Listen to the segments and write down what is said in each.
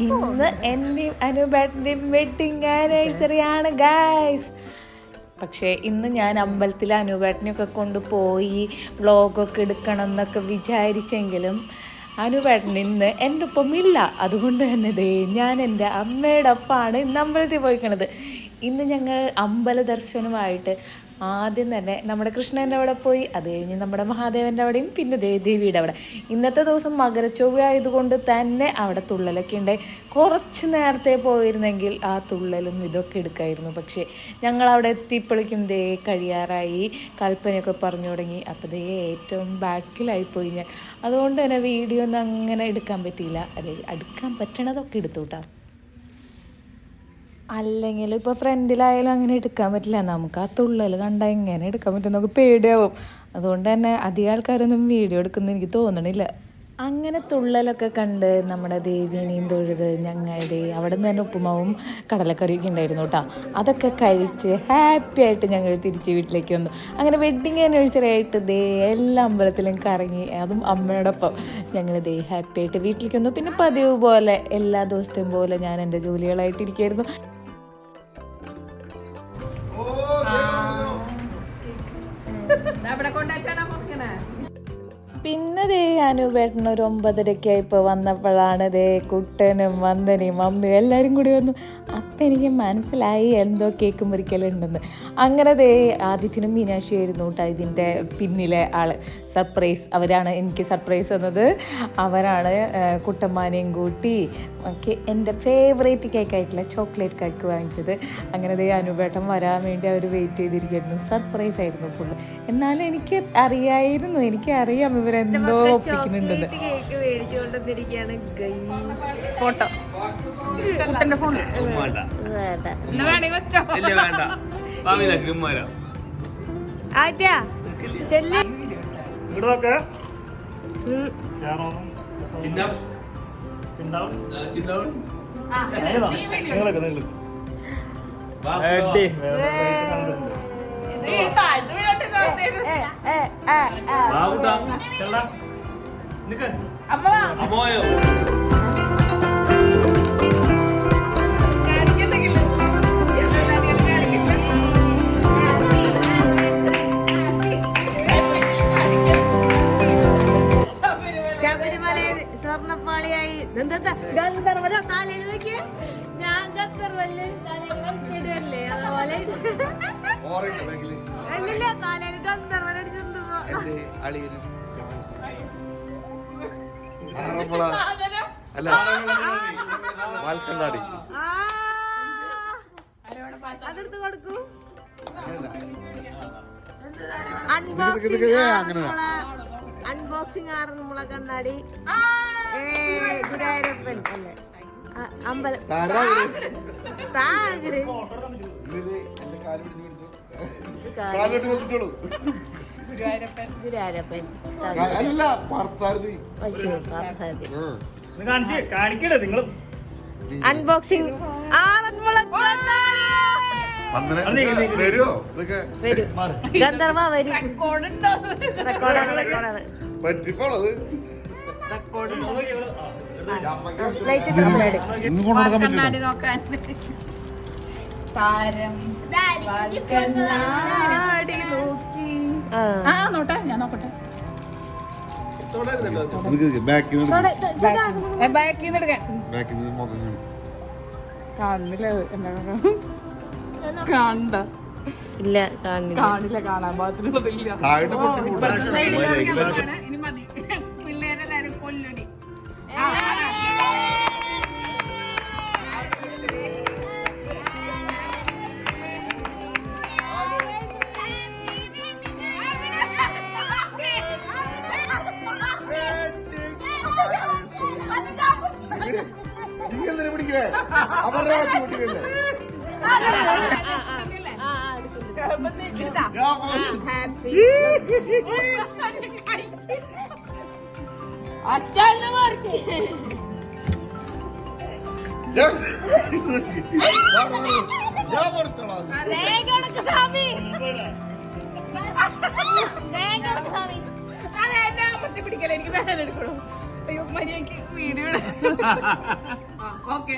ഇന്ന് എന്റെയും അനുബേട്ടന്റെയും wedding anniversary ആണ് ഗൈസ്. പക്ഷേ ഇന്ന് ഞാൻ അമ്പലത്തിൽ അനുബേട്ടനെയൊക്കെ കൊണ്ടുപോയി വ്ളോഗൊക്കെ എടുക്കണം എന്നൊക്കെ വിചാരിച്ചെങ്കിലും അനുബേട്ടൻ ഇന്ന് എൻ്റെ ഒപ്പം ഇല്ല. അതുകൊണ്ട് തന്നെ ഞാൻ എൻ്റെ അമ്മയുടെ ഒപ്പമാണ് ഇന്ന് അമ്പലത്തിൽ പോയിക്കണത്. ഇന്ന് ഞങ്ങൾ അമ്പല ദർശനമായിട്ട് ആദ്യം തന്നെ നമ്മുടെ കൃഷ്ണൻ്റെ അവിടെ പോയി, അത് കഴിഞ്ഞ് നമ്മുടെ മഹാദേവൻ്റെ അവിടെയും പിന്നെ ദേവിയുടെ അവിടെ. ഇന്നത്തെ ദിവസം മകരച്ചൊവ്വ ആയതുകൊണ്ട് തന്നെ അവിടെ തുള്ളലൊക്കെ ഉണ്ടായി. കുറച്ച് നേരത്തെ പോയിരുന്നെങ്കിൽ ആ തുള്ളലും ഇതൊക്കെ എടുക്കായിരുന്നു. പക്ഷേ ഞങ്ങൾ അവിടെ എത്തിയപ്പോഴേക്കും കഴിയാറായി, കൽപ്പനയൊക്കെ പറഞ്ഞു തുടങ്ങി. അപ്പോൾ ഏറ്റവും ബാക്കിലായിപ്പോയി ഞാൻ. അതുകൊണ്ട് തന്നെ വീഡിയോ ഒന്നും അങ്ങനെ എടുക്കാൻ പറ്റിയില്ല. അതെ, എടുക്കാൻ പറ്റണതൊക്കെ എടുത്തു കേട്ടോ. അല്ലെങ്കിൽ ഇപ്പോൾ ഫ്രണ്ടിലായാലും അങ്ങനെ എടുക്കാൻ പറ്റില്ല. നമുക്ക് ആ തുള്ളൽ കണ്ടാൽ എങ്ങനെ എടുക്കാൻ പറ്റും, നമുക്ക് പേടിയാവും. അതുകൊണ്ട് തന്നെ അധികം ആൾക്കാരൊന്നും വീഡിയോ എടുക്കുന്ന എനിക്ക് തോന്നണില്ല. അങ്ങനെ തുള്ളലൊക്കെ കണ്ട് നമ്മുടെ ദേവീനെയും തൊഴുത് ഞങ്ങളുടെ അവിടെ നിന്ന് തന്നെ ഉപ്പുമാവും കടലക്കറിയൊക്കെ ഉണ്ടായിരുന്നു കേട്ടോ. അതൊക്കെ കഴിച്ച് ഹാപ്പി ആയിട്ട് ഞങ്ങൾ തിരിച്ച് വീട്ടിലേക്ക് വന്നു. അങ്ങനെ വെഡ്ഡിങ് ആനിവേഴ്സറി ആയിട്ട് എല്ലാ അമ്പലത്തിലും കറങ്ങി, അതും അമ്മയോടൊപ്പം ഞങ്ങൾ ഹാപ്പി ആയിട്ട് വീട്ടിലേക്ക് വന്നു. പിന്നെ പതിവ് പോലെ എല്ലാ ദിവസത്തെയും പോലെ ഞാൻ എൻ്റെ ജോലികളായിട്ടിരിക്കുകയായിരുന്നു. പിന്നെ അനുപേട്ടൻ ഒരു 9:30 ഇപ്പോൾ വന്നപ്പോഴാണ് കുട്ടനും വന്ദനയും അമ്മയും എല്ലാവരും കൂടി വന്നു. അപ്പം എനിക്ക് മനസ്സിലായി എന്തോ കേക്ക് മുറിക്കലുണ്ടെന്ന്. അങ്ങനെ ആദിത്യനും മീനാക്ഷി ആയിരുന്നു കേട്ടോ ഇതിൻ്റെ പിന്നിലെ ആൾ. സർപ്രൈസ് അവരാണ് എനിക്ക് സർപ്രൈസ് തന്നത്. അവരാണ് കുട്ടമ്മാനെയും കൂട്ടി ഒക്കെ എൻ്റെ ഫേവറേറ്റ് കേക്കായിട്ടുള്ള ചോക്ലേറ്റ് കേക്ക് വാങ്ങിച്ചത്. അങ്ങനെ അനുപേട്ടൻ വരാൻ വേണ്ടി അവർ വെയിറ്റ് ചെയ്തിരിക്കുന്നു. സർപ്രൈസ് ആയിരുന്നു ഫുള്ള്. എന്നാലും എനിക്കറിയാം ഇവരെന്തോ ഒപ്പിക്കുന്നുണ്ടെന്ന്. ഫോട്ടോ ശബരിമലയിൽ സ്വർണ്ണപ്പാളിയായി ഗന്ധർവ താലയിൽ നോക്കിയ ഞാൻ ഗന്ധർവല്ലേ ഇടല്ലേ അതുപോലെ താലയിൽ ഗന്ധർവനടിച്ചിട്ടുണ്ടോ അതെടുത്ത് കൊടുക്കൂ. അൺബോക്സിംഗ് ആണ് നമ്മളെ കണ്ണാടി. ഗുരുവായൂരപ്പൻ അല്ലേ അമ്പലം താഗര് ഗുരുവായൂരപ്പൻ അൺബോക്സിംഗ് ഗന്ധർവ വരും. റെക്കോർഡാണ് നോട്ടെ, ഞാൻ നോക്കട്ടെ. കാണുന്നില്ല, കണ്ട ഇല്ല കാണില്ല, കാണാൻ പാകത്തില്ല. പിള്ളേരെല്ലാരും കൊല്ലടി. കെട്ടിപ്പിടിക്കല എനിക്ക് വേദന എടുക്കണോ അയ്യോ മര്യാദക്ക് വീഡിയോ ഓക്കെ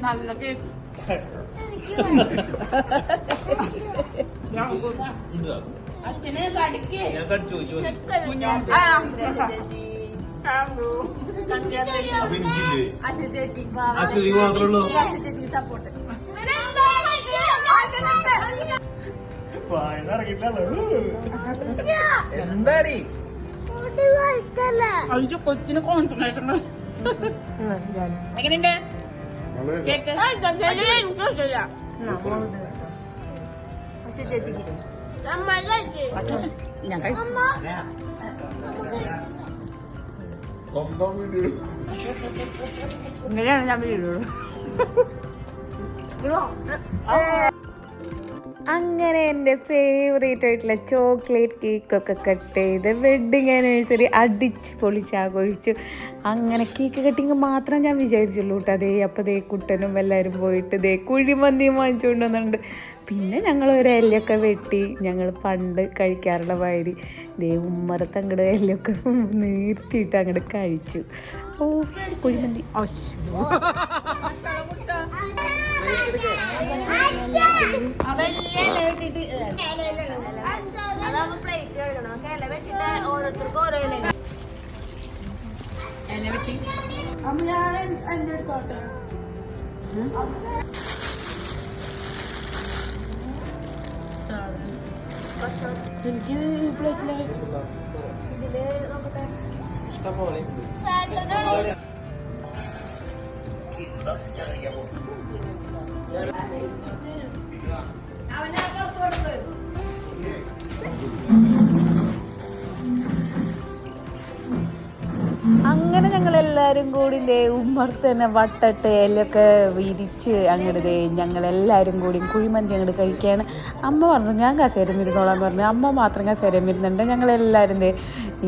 നല്ല കേക്ക് അച്ഛനെ കടിക്ക് സപ്പോർട്ട് എന്താടി അയ്യോ കൊച്ചിന് കോൺസെൻട്രേഷൻ എങ്ങനെയുണ്ട് കേക്ക് ഞാൻ കഴിച്ചു ഇങ്ങനെയാണ് ഞാൻ വീടുള്ളൂ അങ്ങനെ എൻ്റെ ഫേവറേറ്റ് ആയിട്ടുള്ള ചോക്ലേറ്റ് കേക്കൊക്കെ കട്ട് ചെയ്ത് വെഡ്ഡിങ് ആനിവേഴ്സറി അടിച്ച് പൊളിച്ചാഘോഷിച്ചു. അങ്ങനെ കേക്ക് കട്ടിങ് മാത്രം ഞാൻ വിചാരിച്ചുള്ളൂ കേട്ടോ. അതേ അപ്പോൾ ദേ കുട്ടനും എല്ലാവരും പോയിട്ട് ദേ കുഴിമന്തിയും വാങ്ങിച്ചുകൊണ്ട് വന്നിട്ടുണ്ട്. പിന്നെ ഞങ്ങൾ ഒരു എല്ലൊക്കെ വെട്ടി ഞങ്ങൾ പണ്ട് കഴിക്കാറുള്ള മാതിരി ദേ ഉമ്മറത്ത് അങ്ങോട്ട് എല്ലൊക്കെ നിർത്തിയിട്ട് അങ്ങോട്ട് കഴിച്ചു. ഓ കുഴിമന്തി എനിക്ക് പ്ലേറ്റില് അങ്ങനെ ഞങ്ങളെല്ലാവരും കൂടി ദേ ഉമ്മർത്ത് തന്നെ വട്ടട്ട് എല്ലൊക്കെ വിരിച്ച് അങ്ങനെ ദേ ഞങ്ങളെല്ലാവരും കൂടി കുഴിമന്തി അങ്ങോട്ട് കഴിക്കുകയാണ്. അമ്മ പറഞ്ഞു ഞാൻ കസേരം ഇരുന്നോളാന്ന് പറഞ്ഞു. അമ്മ മാത്രം കസേരം ഇരുന്നുണ്ട്. ഞങ്ങളെല്ലാവരും ദേ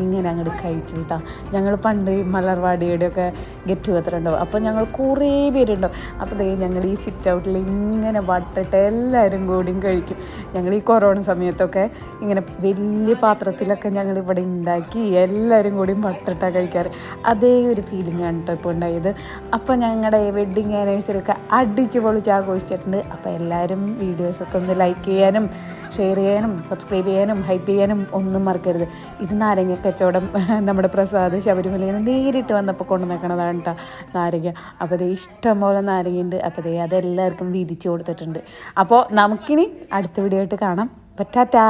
ഇങ്ങനെ അങ്ങോട്ട് കഴിച്ചു കേട്ടോ. ഞങ്ങൾ പണ്ട് മലർവാടിയുടെയൊക്കെ ഗെറ്റ് ടുഗദർ ഉണ്ടാവും. അപ്പോൾ ഞങ്ങൾ കുറേ പേരുണ്ടാവും. അപ്പോൾ ദേ ഞങ്ങൾ ഈ സിറ്റ് ഔട്ടിൽ ഇങ്ങനെ വട്ടിട്ട് എല്ലാവരും കൂടിയും കഴിക്കും. ഞങ്ങൾ ഈ കൊറോണ സമയത്തൊക്കെ ഇങ്ങനെ വലിയ പാത്രത്തിലൊക്കെ ഞങ്ങൾ ഇവിടെ ഉണ്ടാക്കി എല്ലാവരും കൂടിയും വട്ടിട്ടാണ് കഴിക്കാറ്. അതേ ഒരു ഫീലിംഗ് ആണ് കേട്ടോ ഇപ്പോൾ ഉണ്ടായത്. അപ്പോൾ ഞങ്ങളുടെ വെഡ്ഡിങ് ആനിവേഴ്സറി ഒക്കെ അടിച്ച് പൊളിച്ച് ആഘോഷിച്ചിട്ടുണ്ട്. അപ്പോൾ എല്ലാവരും വീഡിയോസൊക്കെ ഒന്ന് ലൈക്ക് ചെയ്യാനും ഷെയർ ചെയ്യാനും സബ്സ്ക്രൈബ് ചെയ്യാനും ഹൈപ്പ് ചെയ്യാനും ഒന്നും മറക്കരുത്. ഇത് നാരങ്ങ കച്ചവടം നമ്മുടെ പ്രസാദ് ശബരിമലയിൽ നിന്ന് നേരിട്ട് വന്നപ്പോൾ കൊണ്ടു നിൽക്കണതാണ് കേട്ടോ നാരങ്ങ. അപ്പോൾ അതേ ഇഷ്ടംപോലെ നാരങ്ങയുണ്ട്. അപ്പോൾ അതേ അതെല്ലാവർക്കും വീതിച്ച് കൊടുത്തിട്ടുണ്ട്. അപ്പോൾ നമുക്കിനി അടുത്ത വീഡിയോ ആയിട്ട് കാണാം. ടാറ്റാ.